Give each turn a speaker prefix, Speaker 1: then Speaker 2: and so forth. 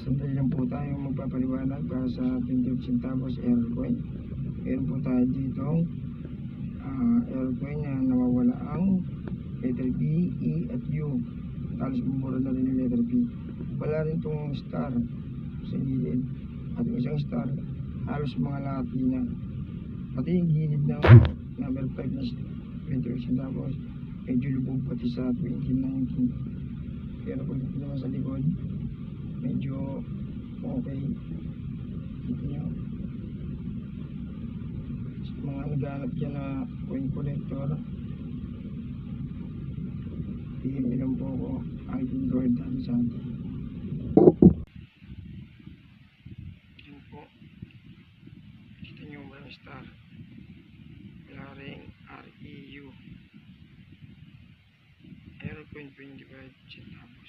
Speaker 1: Sandali lang po tayo magpapaliwanag para sa 28 centavos error coin. Meron po tayo dito error coin na nawawala ang letter B, E at U. Talos bumura na rin yung letter P. Wala rin itong star sa gilid. At yung isang star, halos mga lati na. Pati yung gilid ng number 5 na 28 centavos, medyo lubog pati sa 2019. Pero kung ito naman sa likod, medyo okay. Ito nyo. Mga naghanap dyan na coin collector, PM lang po ako. Alvin Lord dami sa atin. Yan po. Gusto nyo walang star. Wala rin REU. Error coin 25 centavos.